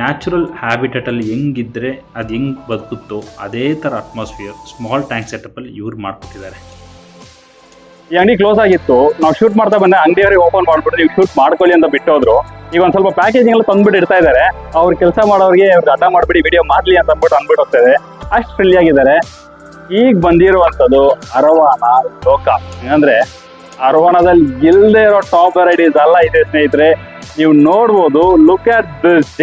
[SPEAKER 1] ನ್ಯಾಚುರಲ್ ಹ್ಯಾಬಿಟೇಟಲ್ಲಿ ಹೆಂಗಿದ್ದರೆ ಅದು ಹೆಂಗೆ ಬದುಕುತ್ತೋ ಅದೇ ಥರ ಅಟ್ಮಾಸ್ಫಿಯರ್ ಸ್ಮಾಲ್ ಟ್ಯಾಂಕ್ ಸೆಟಪ್ಪಲ್ಲಿ ಇವ್ರು ಮಾಡಿಕೊಟ್ಟಿದ್ದಾರೆ.
[SPEAKER 2] ಈ ಅಂಗಡಿ ಕ್ಲೋಸ್ ಆಗಿತ್ತು. ನಾವು ಶೂಟ್ ಮಾಡ್ತಾ ಬಂದೆ, ಅಂಗಡಿಯವರಿಗೆ ಓಪನ್ ಮಾಡ್ಬಿಟ್ಟು ನೀವು ಶೂಟ್ ಮಾಡ್ಕೊಳ್ಳಿ ಅಂತ ಬಿಟ್ಟೋದ್ರು. ಈಗ ಒಂದು ಸ್ವಲ್ಪ ಪ್ಯಾಕೇಜಿಂಗ್ ಎಲ್ಲ ತಂದ್ಬಿಟ್ಟು ಇಡ್ತಾ ಇದ್ದಾರೆ. ಅವ್ರು ಕೆಲಸ ಮಾಡೋರಿಗೆ ಅಡ್ಡ ಮಾಡಿಬಿಡಿ, ವಿಡಿಯೋ ಮಾಡಲಿ ಅಂತ ಅಂದ್ಬಿಟ್ಟು ಹೋಗ್ತದೆ. ಅಷ್ಟು ಫ್ರೀ ಆಗಿದ್ದಾರೆ. ಈಗ ಬಂದಿರುವಂಥದ್ದು ಅರವಾನ ಲೋಕ. ಅಂದರೆ ಅರವಾನದಲ್ಲಿ ಇಲ್ಲದೆ ಇರೋ ಟಾಪ್ ವೆರೈಟೀಸ್ ಎಲ್ಲ ಇದೆ ಸ್ನೇಹಿತರೆ. ನೀವು ನೋಡ್ಬೋದು. Look at this.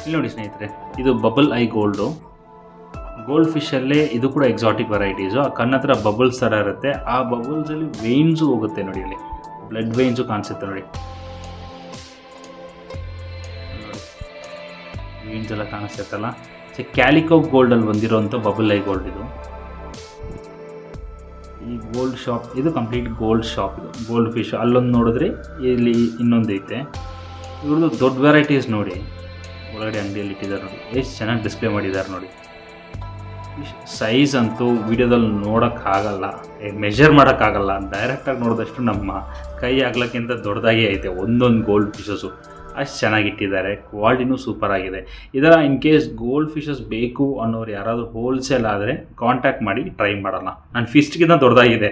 [SPEAKER 1] ಇಲ್ಲಿ ನೋಡಿ ಸ್ನೇಹಿತರೆ, ಇದು ಬಬಲ್ ಐ ಗೋಲ್ಡು. ಗೋಲ್ಡ್ ಫಿಶಲ್ಲೇ ಇದು ಕೂಡ ಎಕ್ಸಾಟಿಕ್ ವೆರೈಟೀಸು. ಆ ಕಣ್ಣ ಹತ್ರ ಬಬಲ್ಸ್ ಥರ ಇರುತ್ತೆ. ಆ ಬಬಲ್ಸಲ್ಲಿ ವೇನ್ಸು ಹೋಗುತ್ತೆ ನೋಡಿ, ಇಲ್ಲಿ ಬ್ಲಡ್ ವೇನ್ಸು ಕಾಣಿಸುತ್ತೆ ನೋಡಿ. ವೇನ್ಸ್ ಎಲ್ಲ ಕಾಣಿಸ್ತೈತಲ್ಲ. ಸೊ ಕ್ಯಾಲಿಕೋ ಗೋಲ್ಡಲ್ಲಿ ಬಂದಿರೋಂಥ ಬಬಲ್ ಐ ಗೋಲ್ಡ್ ಇದು. ಈ ಗೋಲ್ಡ್ ಶಾಪ್ ಇದು ಕಂಪ್ಲೀಟ್ ಗೋಲ್ಡ್ ಶಾಪ್. ಇದು ಗೋಲ್ಡ್ ಫಿಶ್. ಅಲ್ಲೊಂದು ನೋಡಿದ್ರೆ ಇಲ್ಲಿ ಇನ್ನೊಂದು ಐತೆ. ಇವ್ರದ್ದು ದೊಡ್ಡ ವೆರೈಟೀಸ್ ನೋಡಿ, ಒಳಗಡೆ ಅಂಗಡಿಯಲ್ಲಿ ಇಟ್ಟಿದ್ದಾರೆ ನೋಡಿ, ಎಷ್ಟು ಚೆನ್ನಾಗಿ ಡಿಸ್ಪ್ಲೇ ಮಾಡಿದ್ದಾರೆ ನೋಡಿ. ಸೈಜ್ ಅಂತೂ ವಿಡಿಯೋದಲ್ಲಿ ನೋಡೋಕ್ಕಾಗಲ್ಲ, ಮೆಷರ್ ಮಾಡೋಕ್ಕಾಗಲ್ಲ. ಡೈರೆಕ್ಟಾಗಿ ನೋಡಿದಷ್ಟು ನಮ್ಮ ಕೈ ಆಗ್ಲಿಕ್ಕಿಂತ ದೊಡ್ಡದಾಗಿ ಐತೆ ಒಂದೊಂದು ಗೋಲ್ಡ್ ಫಿಶಸ್ಸು. ಅಷ್ಟು ಚೆನ್ನಾಗಿಟ್ಟಿದ್ದಾರೆ, ಕ್ವಾಲಿಟಿನೂ ಸೂಪರ್ ಆಗಿದೆ. ಇದರ ಇನ್ ಕೇಸ್ ಗೋಲ್ಡ್ ಫಿಶಸ್ ಬೇಕು ಅನ್ನೋರು ಯಾರಾದರೂ ಹೋಲ್ಸೇಲ್ ಆದರೆ ಕಾಂಟ್ಯಾಕ್ಟ್ ಮಾಡಿ, ಟ್ರೈ ಮಾಡೋಣ. ನನ್ನ ಫಿಸ್ಟ್ಗಿಂತ ದೊಡ್ಡದಾಗಿದೆ.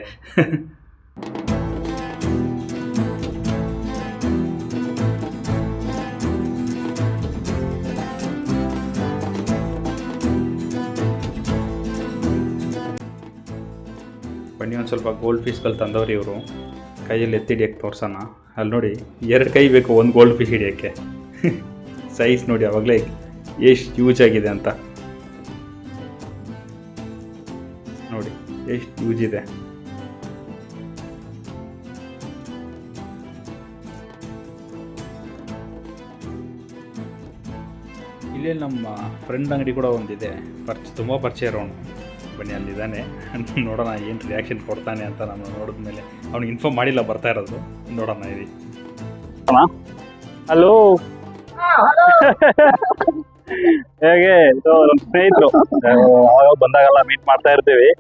[SPEAKER 1] ಬನ್ನಿ ಒಂದು ಸ್ವಲ್ಪ ಗೋಲ್ಡ್ ಫಿಶ್ಗಳು ತಂದವ್ರಿ ಇವರು. ಕೈಯಲ್ಲಿ ಎತ್ತಿ ಹಿಡಿಯೋಕ್ಕೆ ತೋರ್ಸೋಣ. ಅಲ್ಲಿ ನೋಡಿ, 2 ಕೈ ಬೇಕು ಒಂದು ಗೋಲ್ಡ್ ಫಿಶ್ ಹಿಡಿಯೋಕ್ಕೆ. ಸೈಜ್ ನೋಡಿ ಆವಾಗಲೇ ಎಷ್ಟು ಯೂಜ್ ಆಗಿದೆ ಅಂತ ನೋಡಿ, ಎಷ್ಟು ಯೂಜ್ ಇದೆ. ಇಲ್ಲೇ ನಮ್ಮ ಫ್ರೆಂಡ್ ಅಂಗಡಿ ಕೂಡ ಒಂದಿದೆ, ತುಂಬ ಪರಿಚಯ ಇರೋನು. ಬನ್ನಿ ಅಲ್ಲಿದ್ದಾನೆ, ನೋಡೋಣ ಏನು ರಿಯಾಕ್ಷನ್ ಕೊಡ್ತಾನೆ ಅಂತ. ನಾನು ನೋಡಿದ್ಮೇಲೆ ಅವ್ನಿಗೆ ಇನ್ಫಾರ್ಮ್ ಮಾಡಿಲ್ಲ ಬರ್ತಾ ಇರೋದು, ನೋಡೋಣ ಇರಿ.
[SPEAKER 2] ಹಲೋ, ಹೇಗೆ? ನಮ್ಮ ಸ್ನೇಹಿತರು ಅವಾಗ ಬಂದಾಗೆಲ್ಲ ಮೀಟ್ ಮಾಡ್ತಾ ಇರ್ತೀವಿ.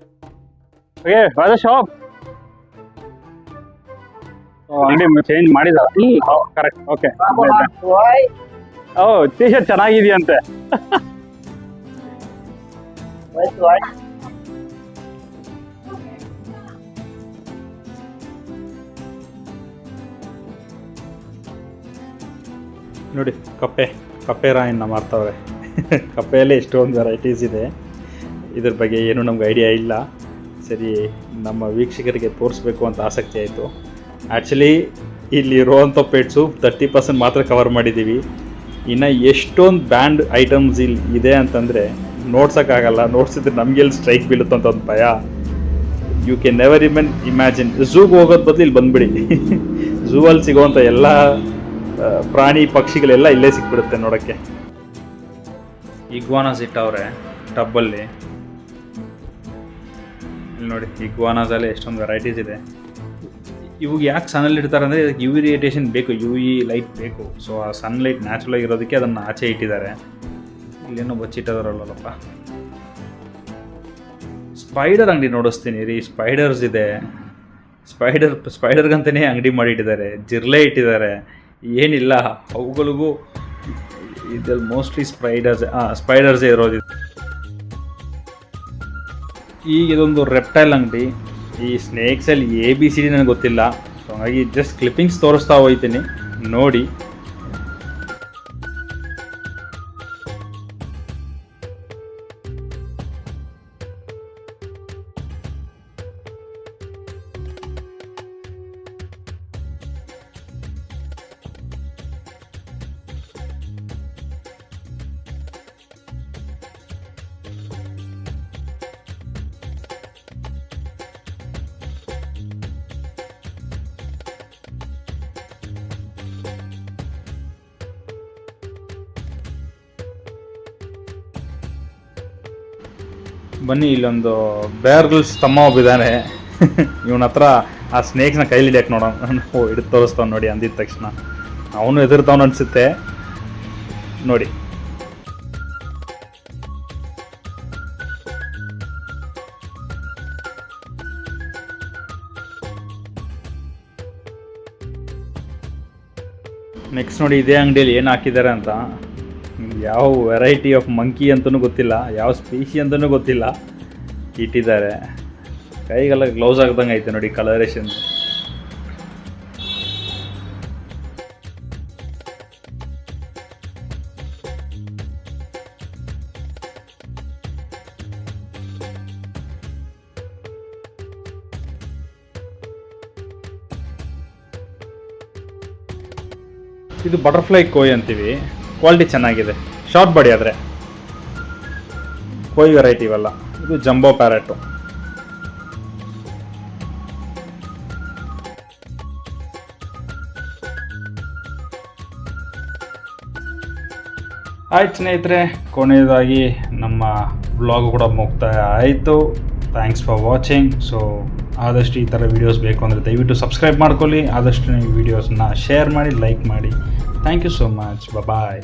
[SPEAKER 2] ಓಕೆ, ರಾಜ ಶಾಪ್ ಅಂಗಡಿ ಚೇಂಜ್ ಮಾಡಿದಾರ. Correct, okay. ಓ, ಟಿ ಶರ್ಟ್ ಚೆನ್ನಾಗಿದೆಯಂತೆ.
[SPEAKER 1] ನೋಡಿ, ಕಪ್ಪೆ ರಾಯನ್ನ ಮಾರ್ತವ್ರೆ. ಕಪ್ಪೆಯಲ್ಲೇ ಎಷ್ಟೊಂದು ವೆರೈಟೀಸ್ ಇದೆ. ಇದ್ರ ಬಗ್ಗೆ ಏನೂ ನಮ್ಗೆ ಐಡಿಯಾ ಇಲ್ಲ. ಸರಿ, ನಮ್ಮ ವೀಕ್ಷಕರಿಗೆ ತೋರಿಸ್ಬೇಕು ಅಂತ ಆಸಕ್ತಿ ಆಯಿತು. ಆ್ಯಕ್ಚುಲಿ ಇಲ್ಲಿರುವಂಥ ಪೆಟ್ಸು 30% ಮಾತ್ರ ಕವರ್ ಮಾಡಿದ್ದೀವಿ. ಇನ್ನು ಎಷ್ಟೊಂದು ಬ್ಯಾಂಡ್ ಐಟಮ್ಸ್ ಇಲ್ಲಿ ಇದೆ ಅಂತಂದರೆ ನೋಡ್ಸೋಕ್ಕಾಗಲ್ಲ. ನೋಡ್ಸಿದ್ರೆ ನಮಗೆಲ್ಲಿ ಸ್ಟ್ರೈಕ್ ಬೀಳುತ್ತಂತ ಒಂದು ಭಯ. You can never imagine. ಝೂಗೆ ಹೋಗೋದು ಬದಲು ಇಲ್ಲಿ ಬಂದುಬಿಡಿ. ಝೂವಲ್ಲಿ ಸಿಗೋವಂಥ ಎಲ್ಲ ಪ್ರಾಣಿ ಪಕ್ಷಿಗಳೆಲ್ಲ ಇಲ್ಲೇ ಸಿಕ್ಬಿಡುತ್ತೆ ನೋಡೋಕ್ಕೆ. ಇಗ್ವಾನಾಸ್ ಇಟ್ಟವ್ರೆ ಟಬ್ಬಲ್ಲಿ. ಇಲ್ಲಿ ನೋಡಿ, ಇಗ್ವಾನಾಸಲ್ಲಿ ಎಷ್ಟೊಂದು ವೆರೈಟೀಸ್ ಇದೆ. ಇವಾಗ ಯಾಕೆ ಸನ್ನಲ್ಲಿ ಇಡ್ತಾರೆ ಅಂದರೆ ಇದಕ್ಕೆ UV ರೇಡಿಯೇಷನ್ ಬೇಕು, UV ಲೈಟ್ ಬೇಕು. ಸೊ ಆ ಸನ್ಲೈಟ್ ನ್ಯಾಚುರಲ್ ಆಗಿರೋದಕ್ಕೆ ಅದನ್ನು ಆಚೆ ಇಟ್ಟಿದ್ದಾರೆ. ಇಲ್ಲೇನೋ ಬಚ್ಚಿಟ್ಟದಾರಲ್ಲಪ್ಪ. ಸ್ಪೈಡರ್ ಅಂಗಡಿ ನೋಡಿಸ್ತೀನಿ ರೀ. ಸ್ಪೈಡರ್ಸ್ ಇದೆ. ಸ್ಪೈಡರ್ಗಂತಲೇ ಅಂಗಡಿ ಮಾಡಿಟ್ಟಿದ್ದಾರೆ. ಜಿರ್ಲೆ ಇಟ್ಟಿದ್ದಾರೆ. ಏನಿಲ್ಲ, ಅವುಗಳಿಗೂ ಇದ್ರಲ್ಲಿ ಮೋಸ್ಟ್ಲಿ ಸ್ಪೈಡರ್ಸೇ ಇರೋದು. ಈಗ ಇದೊಂದು ರೆಪ್ಟೈಲ್ ಅಂಗಡಿ. ಈ ಸ್ನೇಕ್ಸಲ್ಲಿ ABCD ನನಗೆ ಗೊತ್ತಿಲ್ಲ. ಸೊ ಹಾಗಾಗಿ ಜಸ್ಟ್ ಕ್ಲಿಪ್ಪಿಂಗ್ಸ್ ತೋರಿಸ್ತಾ ಹೋಗ್ತೀನಿ, ನೋಡಿ. ಬನ್ನಿ, ಇಲ್ಲೊಂದು ಬೇರ್ ಗ್ರಿಲ್ಸ್ ತಮ್ಮ ಒಬ್ಬಿದ್ದಾನೆ. ಇವನ ಹತ್ರ ಆ ಸ್ನೇಕ್ಸ್ನ ಕೈಲಿ ಹಿಡಿಯಕ್ಕೆ ನೋಡೋಣ. ಹಿಡಿದು ತೋರಿಸ್ತಾವ ನೋಡಿ. ಅಂದಿದ ತಕ್ಷಣ ಅವನು ಎದುರ್ತಾವನು ಅನಿಸುತ್ತೆ ನೋಡಿ. ನೆಕ್ಸ್ಟ್ ನೋಡಿ, ಇದೇ ಅಂಗಡಿಯಲ್ಲಿ ಏನು ಹಾಕಿದ್ದಾರೆ ಅಂತ. ಯಾವ ವೆರೈಟಿ ಆಫ್ ಮಂಕಿ ಅಂತಲೂ ಗೊತ್ತಿಲ್ಲ, ಯಾವ ಸ್ಪೀಶಿ ಅಂತಲೂ ಗೊತ್ತಿಲ್ಲ, ಇಟ್ಟಿದ್ದಾರೆ. ಕೈಗೆಲ್ಲ ಗ್ಲೌಸ್ ಆಗ್ದಂಗೆ ಐತೆ ನೋಡಿ ಕಲರೇಷನ್. ಇದು ಬಟರ್ಫ್ಲೈ ಕೋಯ್ ಅಂತೀವಿ. ಕ್ವಾಲಿಟಿ ಚೆನ್ನಾಗಿದೆ,
[SPEAKER 2] ಶಾರ್ಟ್ ಬಾಡಿ ಆದರೆ ಕೋಯಿ ವೆರೈಟಿ ಇವೆಲ್ಲ. ಇದು ಜಂಬೋ ಪ್ಯಾರೆಟು. ಆಯ್ತು ಸ್ನೇಹಿತರೆ, ಕೊನೆಯದಾಗಿ ನಮ್ಮ ಬ್ಲಾಗ್ ಕೂಡ ಮುಕ್ತಾಯ ಆಯಿತು. Thanks for watching. ಸೊ ಆದಷ್ಟು ಈ ಥರ ವೀಡಿಯೋಸ್ ಬೇಕು ಅಂದರೆ ದಯವಿಟ್ಟು ಸಬ್ಸ್ಕ್ರೈಬ್ ಮಾಡ್ಕೊಳ್ಳಿ. ಆದಷ್ಟು ನೀವು ವೀಡಿಯೋಸ್ನ ಶೇರ್ ಮಾಡಿ, ಲೈಕ್ ಮಾಡಿ. Thank you so much. Bye.